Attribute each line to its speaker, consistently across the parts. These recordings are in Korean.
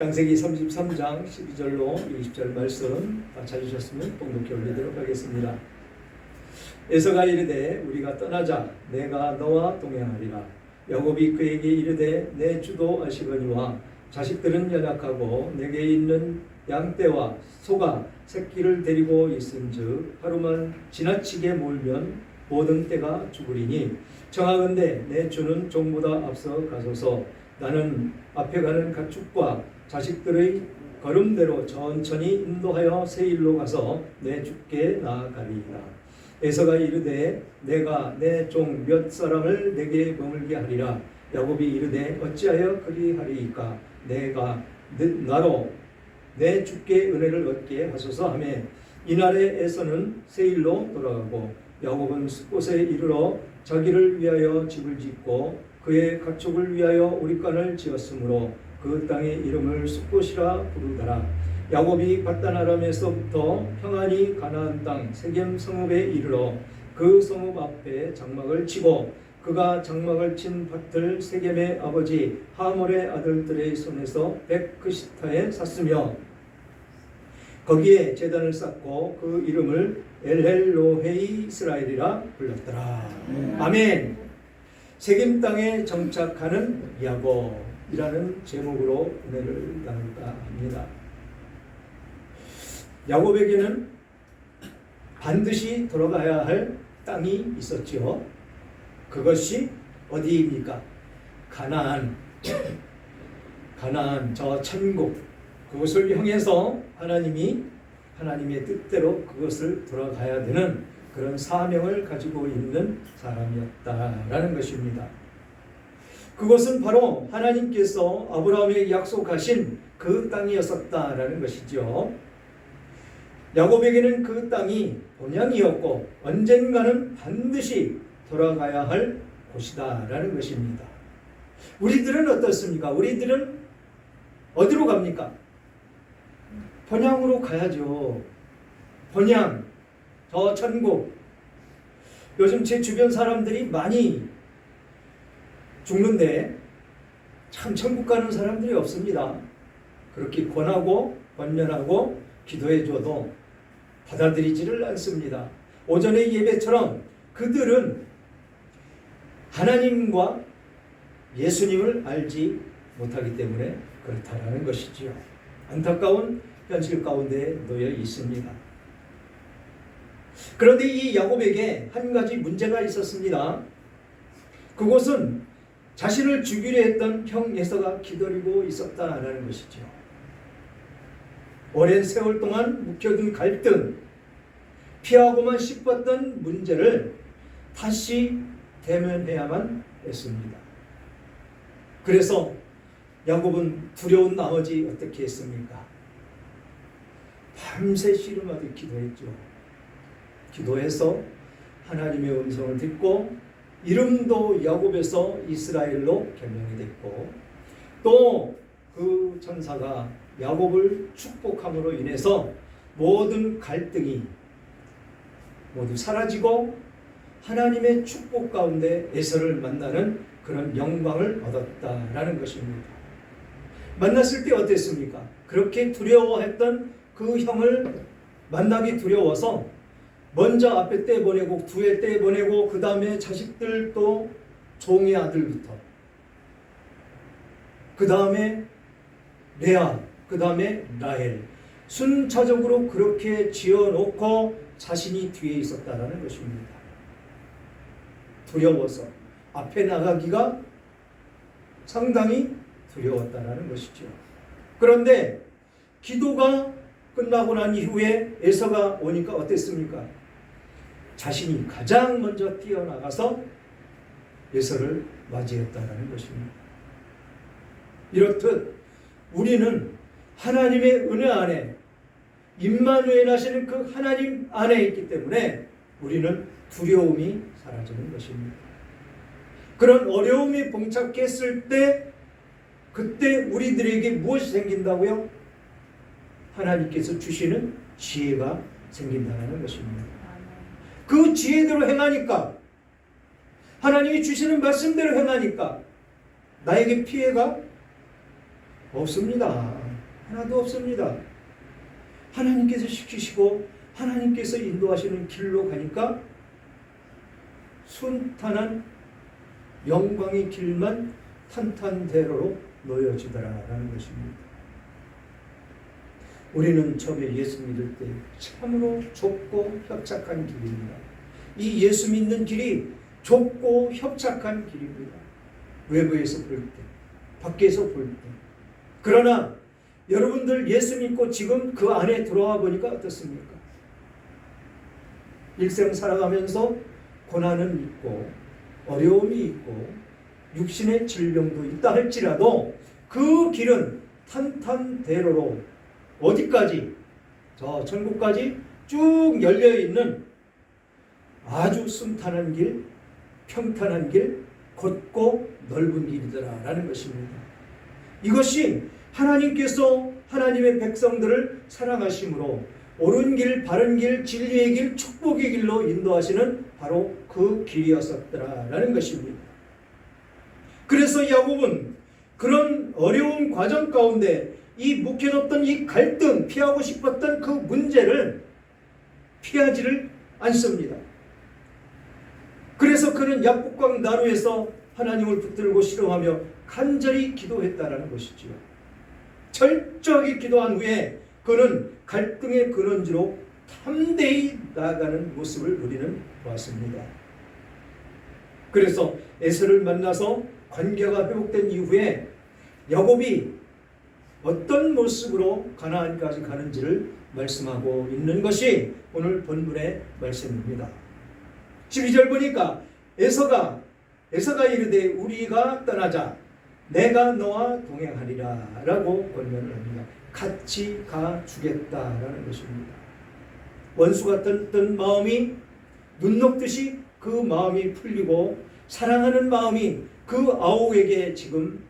Speaker 1: 창세기 33장 12절로 20절 말씀 다 찾으셨으면 봉독해 올리도록 하겠습니다. 에서가 이르되 우리가 떠나자 내가 너와 동행하리라. 야곱이 그에게 이르되 내 주도 아시거니와 자식들은 연약하고 내게 있는 양떼와 소가 새끼를 데리고 있은즉 하루만 지나치게 몰면 모든 떼가 죽으리니 청하건대 내 주는 종보다 앞서 가소서. 나는 앞에 가는 가축과 자식들의 걸음대로 천천히 인도하여 세일로 가서 내 주께 나아가리이다. 에서가 이르되 내가 내 종 몇 사람을 내게 머물게 하리라. 야곱이 이르되 어찌하여 그리하리이까. 내가 나로 내 주께 은혜를 얻게 하소서 하매 이날에 에서는 세일로 돌아가고 야곱은 숫곳에 이르러 자기를 위하여 집을 짓고 그의 가축을 위하여 우릿간을 지었으므로 그 땅의 이름을 숫곳이라 부르더라. 야곱이 밧단 아람에서부터 평안히 가나안 땅 세겜 성읍에 이르러 그 성읍 앞에 장막을 치고 그가 장막을 친 밭을 세겜의 아버지 하몰의 아들들의 손에서 백크시타에 샀으며 거기에 제단을 쌓고 그 이름을 엘헬로헤이 이스라엘이라 불렀더라. 아멘. 세겜 땅에 정착하는 야곱이라는 제목으로 은혜를 나눌까 합니다. 야곱에게는 반드시 돌아가야 할 땅이 있었지요. 그것이 어디입니까? 가나안, 저 천국, 그것을 향해서 하나님의 뜻대로 그것을 돌아가야 되는 그런 사명을 가지고 있는 사람이었다라는 것입니다. 그것은 바로 하나님께서 아브라함에게 약속하신 그 땅이었었다라는 것이죠. 야곱에게는 그 땅이 본향이었고 언젠가는 반드시 돌아가야 할 곳이다라는 것입니다. 우리들은 어떻습니까? 우리들은 어디로 갑니까? 본향으로 가야죠. 본향, 저 천국. 요즘 제 주변 사람들이 많이 죽는데 참 천국 가는 사람들이 없습니다. 그렇게 권하고 권면하고 기도해줘도 받아들이지를 않습니다. 오전의 예배처럼 그들은 하나님과 예수님을 알지 못하기 때문에 그렇다라는 것이지요. 안타까운 현실 가운데 놓여 있습니다. 그런데 이 야곱에게 한 가지 문제가 있었습니다. 그것은 자신을 죽이려 했던 형 에서가 기다리고 있었다라는 것이죠. 오랜 세월 동안 묵혀둔 갈등, 피하고만 싶었던 문제를 다시 대면해야만 했습니다. 그래서 야곱은 두려운 나머지 어떻게 했습니까? 밤새 씨름하듯 기도했죠. 기도해서 하나님의 음성을 듣고 이름도 야곱에서 이스라엘로 개명이 됐고 또 그 천사가 야곱을 축복함으로 인해서 모든 갈등이 모두 사라지고 하나님의 축복 가운데 에서를 만나는 그런 영광을 얻었다라는 것입니다. 만났을 때 어땠습니까? 그렇게 두려워했던 그 형을 만나기 두려워서 먼저 앞에 떼보내고 뒤에 떼보내고 그 다음에 자식들도 종의 아들부터 그 다음에 레아 그 다음에 라헬 순차적으로 그렇게 지어놓고 자신이 뒤에 있었다라는 것입니다. 두려워서 앞에 나가기가 상당히 두려웠다라는 것이죠. 그런데 기도가 끝나고 난 이후에 에서가 오니까 어땠습니까? 자신이 가장 먼저 뛰어나가서 에서를 맞이했다는 것입니다. 이렇듯 우리는 하나님의 은혜 안에 임마누엘 하시는 그 하나님 안에 있기 때문에 우리는 두려움이 사라지는 것입니다. 그런 어려움이 봉착했을 때 그때 우리들에게 무엇이 생긴다고요? 하나님께서 주시는 지혜가 생긴다는 것입니다. 그 지혜대로 행하니까 하나님이 주시는 말씀대로 행하니까 나에게 피해가 없습니다. 하나도 없습니다. 하나님께서 시키시고 하나님께서 인도하시는 길로 가니까 순탄한 영광의 길만 탄탄대로로 놓여지더라라는 것입니다. 우리는 처음에 예수 믿을 때 참으로 좁고 협착한 길입니다. 이 예수 믿는 길이 좁고 협착한 길입니다. 외부에서 볼 때, 밖에서 볼 때. 그러나 여러분들 예수 믿고 지금 그 안에 들어와 보니까 어떻습니까? 일생 살아가면서 고난은 있고 어려움이 있고 육신의 질병도 있다 할지라도 그 길은 탄탄대로로 어디까지? 저 천국까지 쭉 열려있는 아주 순탄한 길, 평탄한 길, 곧고 넓은 길이더라라는 것입니다. 이것이 하나님께서 하나님의 백성들을 사랑하심으로 옳은 길, 바른 길, 진리의 길, 축복의 길로 인도하시는 바로 그 길이었었더라라는 것입니다. 그래서 야곱은 그런 어려운 과정 가운데 이 묵혀뒀던 이 갈등, 피하고 싶었던 그 문제를 피하지를 않습니다. 그래서 그는 약복강 나루에서 하나님을 붙들고 실험하며 간절히 기도했다라는 것이지요. 철저하게 기도한 후에 그는 갈등의 근원지로 담대히 나아가는 모습을 우리는 보았습니다. 그래서 에서를 만나서 관계가 회복된 이후에 야곱이 어떤 모습으로 가나안까지 가는지를 말씀하고 있는 것이 오늘 본문의 말씀입니다. 12절 보니까 에서가 이르되 우리가 떠나자 내가 너와 동행하리라 라고 권면을 합니다. 같이 가주겠다라는 것입니다. 원수 같던 마음이 눈 녹듯이 그 마음이 풀리고 사랑하는 마음이 그 아우에게 지금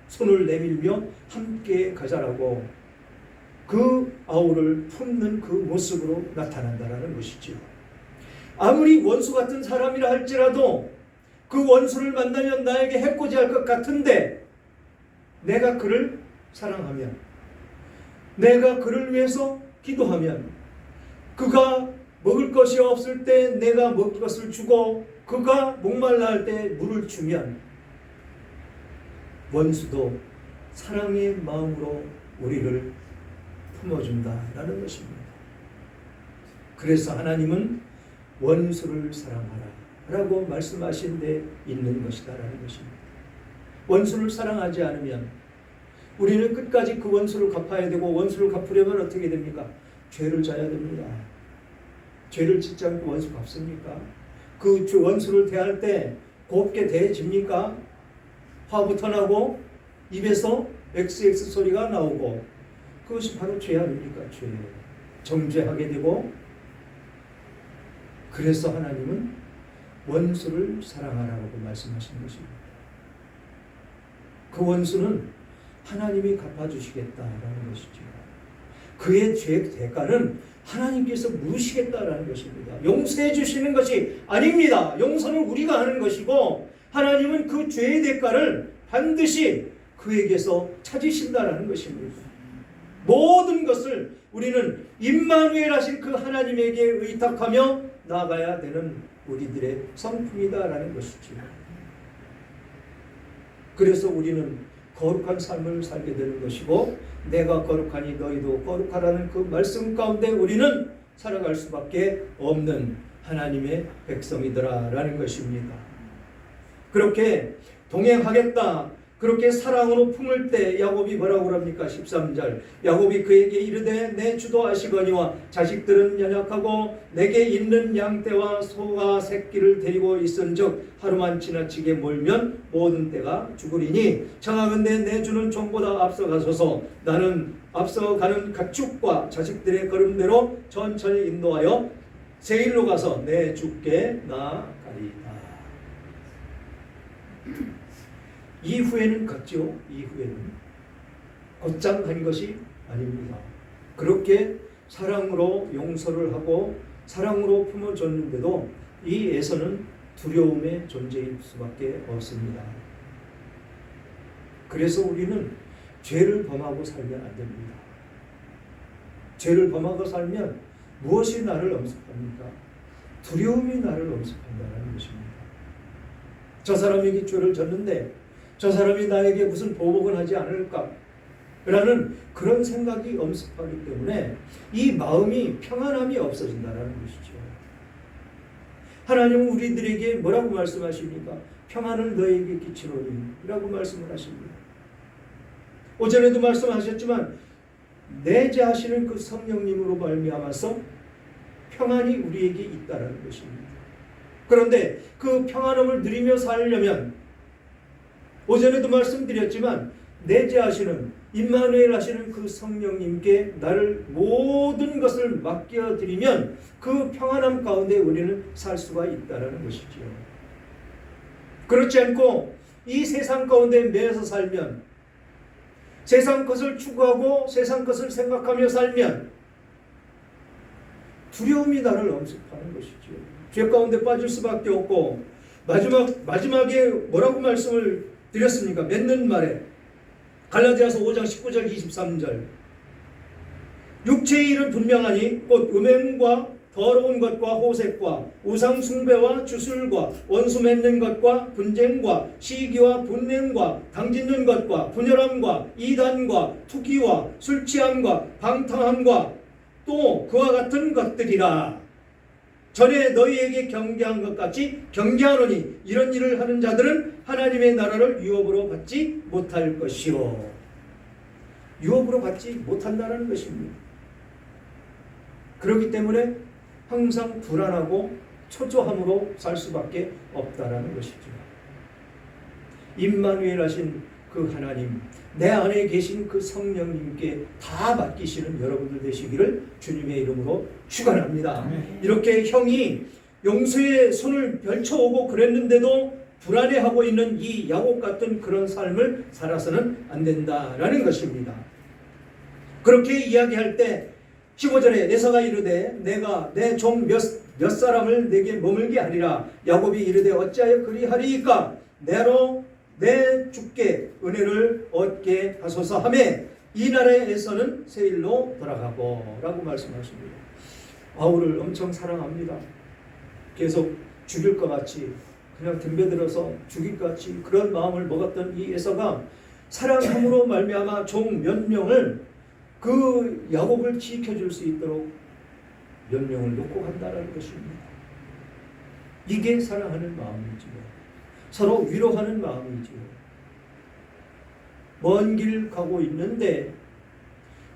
Speaker 1: 손을 내밀며 함께 가자라고 그 아우를 품는 그 모습으로 나타난다라는 것이죠. 아무리 원수 같은 사람이라 할지라도 그 원수를 만나면 나에게 해코지할 것 같은데 내가 그를 사랑하면, 내가 그를 위해서 기도하면, 그가 먹을 것이 없을 때 내가 먹을 것을 주고 그가 목말라 할 때 물을 주면 원수도 사랑의 마음으로 우리를 품어준다라는 것입니다. 그래서 하나님은 원수를 사랑하라 라고 말씀하신 데 있는 것이다라는 것입니다. 원수를 사랑하지 않으면 우리는 끝까지 그 원수를 갚아야 되고, 원수를 갚으려면 어떻게 됩니까? 죄를 져야 됩니다. 죄를 짓지 않고 원수 갚습니까? 그 원수를 대할 때 곱게 대해집니까? 화부터 나고 입에서 XX 소리가 나오고, 그것이 바로 죄 아닙니까? 죄. 정죄하게 되고. 그래서 하나님은 원수를 사랑하라고 말씀하신 것입니다. 그 원수는 하나님이 갚아주시겠다라는 것이죠. 그의 죄 대가는 하나님께서 물으시겠다라는 것입니다. 용서해 주시는 것이 아닙니다. 용서는 우리가 하는 것이고 하나님은 그 죄의 대가를 반드시 그에게서 찾으신다라는 것입니다. 모든 것을 우리는 임마누엘 하신 그 하나님에게 의탁하며 나아가야 되는 우리들의 성품이다라는 것이죠. 그래서 우리는 거룩한 삶을 살게 되는 것이고, 내가 거룩하니 너희도 거룩하라는 그 말씀 가운데 우리는 살아갈 수밖에 없는 하나님의 백성이더라라는 것입니다. 그렇게 동행하겠다, 그렇게 사랑으로 품을 때 야곱이 뭐라고 합니까? 13절 야곱이 그에게 이르되 내 주도 아시거니와 자식들은 연약하고 내게 있는 양떼와 소가 새끼를 데리고 있은즉 하루만 지나치게 몰면 모든 떼가 죽으리니 청하건대 내 주는 종보다 앞서가소서. 나는 앞서가는 가축과 자식들의 걸음대로 천천히 인도하여 세일로 가서 내 주께 나아가리이다. 이후에는 갔죠. 이후에는 곧장 간 것이 아닙니다. 그렇게 사랑으로 용서를 하고 사랑으로 품어줬는데도 이 에서는 두려움의 존재일 수밖에 없습니다. 그래서 우리는 죄를 범하고 살면 안 됩니다. 죄를 범하고 살면 무엇이 나를 엄습합니까? 두려움이 나를 엄습한다는 것입니다. 저 사람이 죄를 졌는데 저 사람이 나에게 무슨 보복을 하지 않을까? 라는 그런 생각이 엄습하기 때문에 이 마음이 평안함이 없어진다는 것이죠. 하나님은 우리들에게 뭐라고 말씀하십니까? 평안을 너에게 끼치노니 라고 말씀을 하십니다. 오전에도 말씀하셨지만 내재하시는 그 성령님으로 말미암아서 평안이 우리에게 있다는 것입니다. 그런데 그 평안함을 누리며 살려면 오전에도 말씀드렸지만 내재하시는 임마누엘 하시는 그 성령님께 나를 모든 것을 맡겨드리면 그 평안함 가운데 우리는 살 수가 있다는 것이지요. 그렇지 않고 이 세상 가운데 매여서 살면, 세상 것을 추구하고 세상 것을 생각하며 살면 두려움이 나를 엄습하는 것이죠. 죄 가운데 빠질 수밖에 없고, 마지막에 뭐라고 말씀을 드렸습니까? 맺는 말에 갈라디아서 5장 19절 23절 육체의 일은 분명하니 곧 음행과 더러운 것과 호색과 우상 숭배와 주술과 원수 맺는 것과 분쟁과 시기와 분냄과 당짓는 것과 분열함과 이단과 투기와 술 취함과 방탕함과 또 그와 같은 것들이라. 전에 너희에게 경계한 것 같이 경계하노니 이런 일을 하는 자들은 하나님의 나라를 유업으로 받지 못할 것이요. 유업으로 받지 못한다는 것입니다. 그렇기 때문에 항상 불안하고 초조함으로 살 수밖에 없다라는 것이죠. 임마누엘 하신 그 하나님, 내 안에 계신 그 성령님께 다 맡기시는 여러분들 되시기를 주님의 이름으로 축원합니다. 이렇게 형이 용서의 손을 펼쳐오고 그랬는데도 불안해하고 있는 이 야곱 같은 그런 삶을 살아서는 안 된다라는 것입니다. 그렇게 이야기할 때 15절에 에서가 이르되 내가 내 종 몇 사람을 내게 머물게 하리라. 야곱이 이르되 어찌하여 그리하리이까? 내로 내 주께 은혜를 얻게 하소서 하며 이 나라에서는 세일로 돌아가고 라고 말씀하십니다. 아우를 엄청 사랑합니다. 계속 죽일 것 같이 그냥 덤벼들어서 죽일 것 같이 그런 마음을 먹었던 이 에서가 사랑함으로 말미암아 종 몇 명을 그 야곱을 지켜줄 수 있도록 몇 명을 놓고 간다는 것입니다. 이게 사랑하는 마음이지요. 서로 위로하는 마음이지요. 먼 길 가고 있는데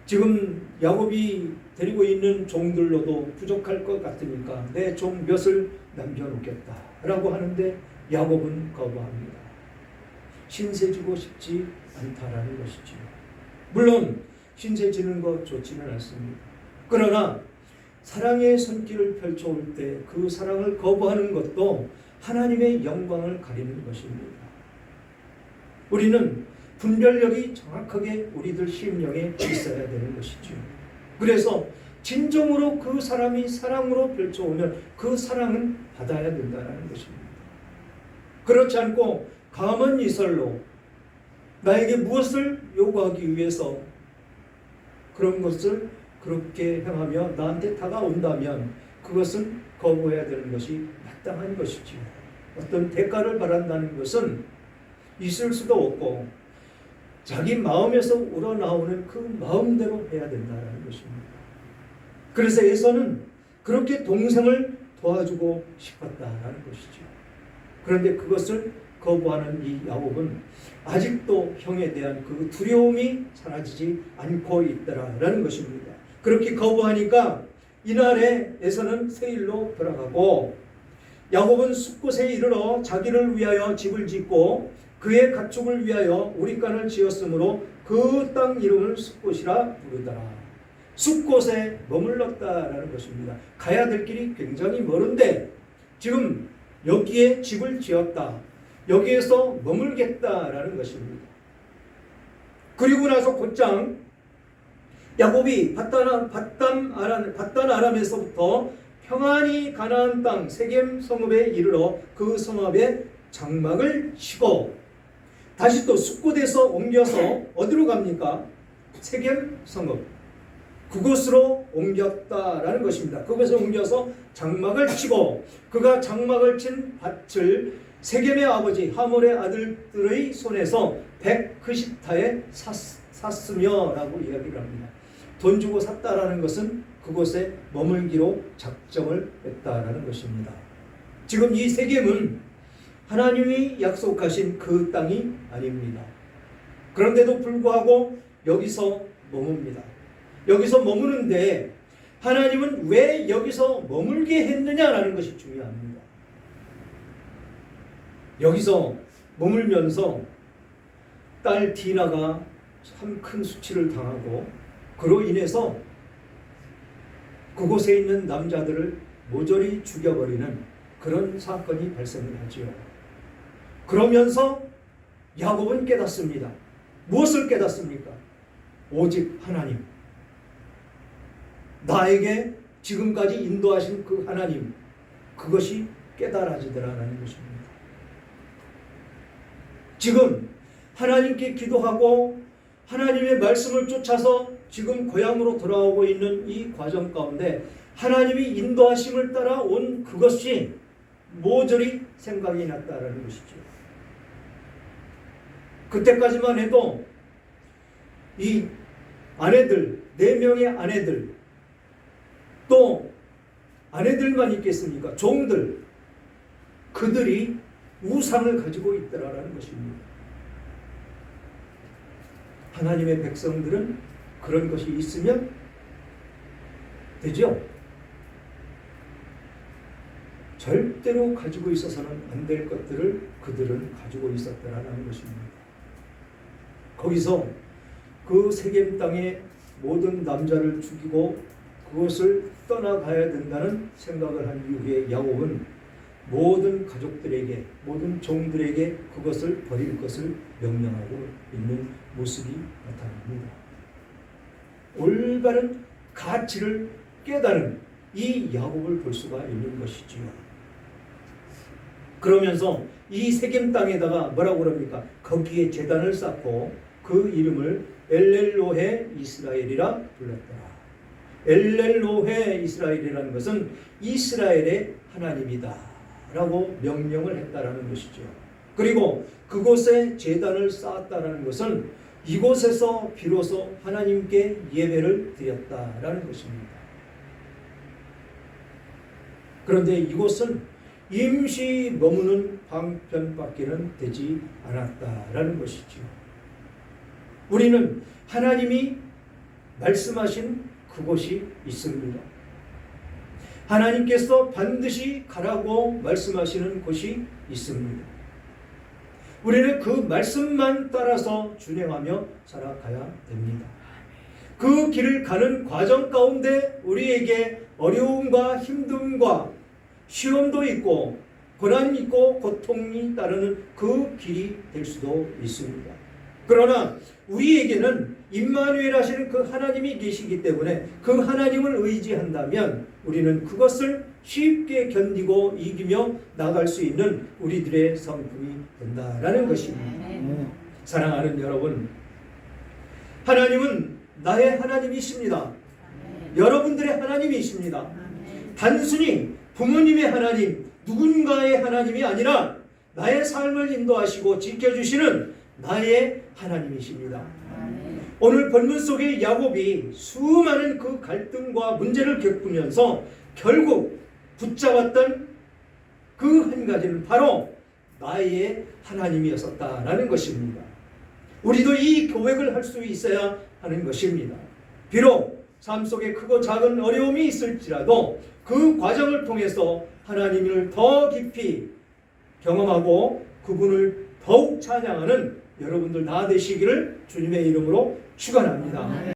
Speaker 1: 지금 야곱이 데리고 있는 종들로도 부족할 것 같으니까 내 종 몇을 남겨놓겠다 라고 하는데 야곱은 거부합니다. 신세 지고 싶지 않다라는 것이지요. 물론 신세 지는 것 좋지는 않습니다. 그러나 사랑의 손길을 펼쳐올 때 그 사랑을 거부하는 것도 하나님의 영광을 가리는 것입니다. 우리는 분별력이 정확하게 우리들 심령에 있어야 되는 것이죠. 그래서 진정으로 그 사람이 사랑으로 펼쳐오면 그 사랑은 받아야 된다는 것입니다. 그렇지 않고 감언 이설로 나에게 무엇을 요구하기 위해서 그런 것을 그렇게 행하며 나한테 다가온다면 그것은 거부해야 되는 것이 마땅한 것이지요. 어떤 대가를 바란다는 것은 있을 수도 없고 자기 마음에서 우러나오는 그 마음대로 해야 된다는 것입니다. 그래서 에서는 그렇게 동생을 도와주고 싶었다라는 것이죠. 그런데 그것을 거부하는 이 야곱은 아직도 형에 대한 그 두려움이 사라지지 않고 있더라라는 것입니다. 그렇게 거부하니까 이날에 에서는 세일로 돌아가고 야곱은 숲곳에 이르러 자기를 위하여 집을 짓고 그의 가축을 위하여 우리간을 지었으므로 그 땅 이름을 숲곳이라 부르더라. 숲곳에 머물렀다라는 것입니다. 가야 될 길이 굉장히 멀은데 지금 여기에 집을 지었다. 여기에서 머물겠다라는 것입니다. 그리고 나서 곧장 야곱이 밧단 아람에서부터 평안히 가나안 땅 세겜 성읍에 이르러 그 성읍에 장막을 치고 다시 또 숙고돼서 옮겨서 어디로 갑니까? 세겜 성읍. 그곳으로 옮겼다라는 것입니다. 그곳에 옮겨서 장막을 치고 그가 장막을 친 밭을 세겜의 아버지 하몰의 아들들의 손에서 190타에 샀으며 라고 이야기를 합니다. 돈 주고 샀다라는 것은 그곳에 머물기로 작정을 했다라는 것입니다. 지금 이 세겜은 하나님이 약속하신 그 땅이 아닙니다. 그런데도 불구하고 여기서 머뭅니다. 여기서 머무는데 하나님은 왜 여기서 머물게 했느냐라는 것이 중요합니다. 여기서 머물면서 딸 디나가 참 큰 수치를 당하고 그로 인해서 그곳에 있는 남자들을 모조리 죽여버리는 그런 사건이 발생을 하지요. 그러면서 야곱은 깨닫습니다. 무엇을 깨닫습니까? 오직 하나님. 나에게 지금까지 인도하신 그 하나님, 그것이 깨달아지더라라는 것입니다. 지금 하나님께 기도하고 하나님의 말씀을 쫓아서 지금 고향으로 돌아오고 있는 이 과정 가운데 하나님이 인도하심을 따라 온 그것이 모조리 생각이 났다라는 것이죠. 그때까지만 해도 이 아내들, 4명의 아내들, 또 아내들만 있겠습니까? 종들, 그들이 우상을 가지고 있더라라는 것입니다. 하나님의 백성들은 그런 것이 있으면 되죠. 절대로 가지고 있어서는 안 될 것들을 그들은 가지고 있었더라라는 것입니다. 거기서 그 세겜 땅의 모든 남자를 죽이고 그것을 떠나가야 된다는 생각을 한 이후에 야곱은 모든 가족들에게, 모든 종들에게 그것을 버릴 것을 명령하고 있는 모습이 나타납니다. 올바른 가치를 깨달은 이 야곱을 볼 수가 있는 것이지요. 그러면서 이 세겜 땅에다가 뭐라고 그럽니까? 거기에 제단을 쌓고 그 이름을 엘렐로헤 이스라엘이라 불렀더라. 엘렐로헤 이스라엘이라는 것은 이스라엘의 하나님이다 라고 명령을 했다라는 것이죠. 그리고 그곳에 제단을 쌓았다라는 것은 이곳에서 비로소 하나님께 예배를 드렸다라는 것입니다. 그런데 이곳은 임시 머무는 방편밖에는 되지 않았다라는 것이죠. 우리는 하나님이 말씀하신 그곳이 있습니다. 하나님께서 반드시 가라고 말씀하시는 곳이 있습니다. 우리는 그 말씀만 따라서 준행하며 살아가야 됩니다. 그 길을 가는 과정 가운데 우리에게 어려움과 힘듦과 시험도 있고 고난이 있고 고통이 따르는 그 길이 될 수도 있습니다. 그러나 우리에게는 임마누엘 하시는 그 하나님이 계시기 때문에 그 하나님을 의지한다면 우리는 그것을 쉽게 견디고 이기며 나갈 수 있는 우리들의 성품이 된다라는 것입니다. 사랑하는 여러분, 하나님은 나의 하나님이십니다. 여러분들의 하나님이십니다. 단순히 부모님의 하나님, 누군가의 하나님이 아니라 나의 삶을 인도하시고 지켜주시는 나의 하나님이십니다. 오늘 본문 속에 야곱이 수많은 그 갈등과 문제를 겪으면서 결국 붙잡았던 그 한 가지는 바로 나의 하나님이었었다라는 것입니다. 우리도 이 고백을 할 수 있어야 하는 것입니다. 비록 삶 속에 크고 작은 어려움이 있을지라도 그 과정을 통해서 하나님을 더 깊이 경험하고 그분을 더욱 찬양하는 여러분들 다 되시기를 주님의 이름으로 축원합니다.